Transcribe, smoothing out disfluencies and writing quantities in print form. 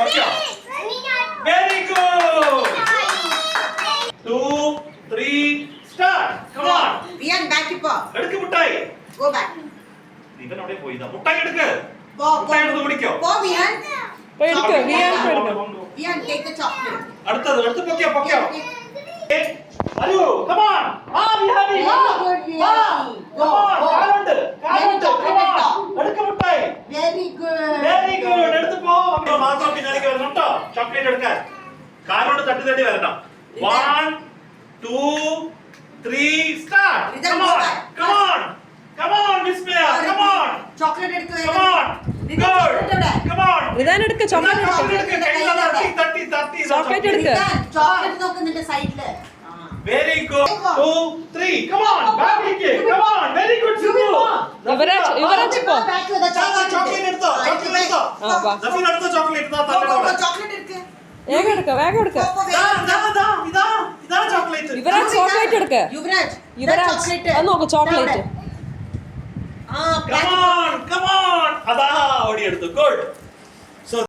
Okay. Very good. 2, 3, start. Come on. Vian back ipo. എടുക്ക് മുട്ടായി. Go back. ഇവൻ അവിടെ പോയിതാ. മുട്ടായി എടുക്ക്. Go. മുട്ടായി എടുത്ത് കുടിക്കോ. Go Vian. എടുക്ക് വിയാൻ എടുക്ക്. Vian take the chocolate. അടുത്ത് പൊക്കിയോ. Hello, come on. Vihari. Come on. കാലുണ്ട്. Come on. എടുക്ക് മുട്ടായി. Very good. Very good. എടുത്ത് പോ. മാത്രം പിന്നാലേക്ക് വരണം ട്ടോ. ചോക്ലേറ്റ് എടുക്കാൻ. കാലോട് തട്ടി വരണം. 1, 2, 3 start. Come on, Miss Maya. Come on. Chocolate എടുക്ക്. Come on. Good. Come on. Vidhan എടുക്ക് ചോക്ലേറ്റ് എടുക്ക്. തട്ടി. ചോക്ലേറ്റ് എടുക്ക്. ചോക്ലേറ്റ് നോക്ക് നിന്റെ സൈഡില്. Very good. 2, 3. Come on. Back it. Come on. Very good. Yuvraj പോ. ചോക്ലേറ്റ് എടുത്തോ. വാ. നഫീൽ എടുത്തോ ചോക്ലേറ്റ് ഇതാ തലയുടെ. ചോക്ലേറ്റ് എടുക്ക്. വേഗം എടുക്ക്. ഇതാ ചോക്ലേറ്റ്. യുവരാജ് ചോക്ലേറ്റ് എടുക്ക്. യുവരാജ് അത് നോക്ക് ചോക്ലേറ്റ്. Come on. അതാ ഓടി എടുത്തു. Good.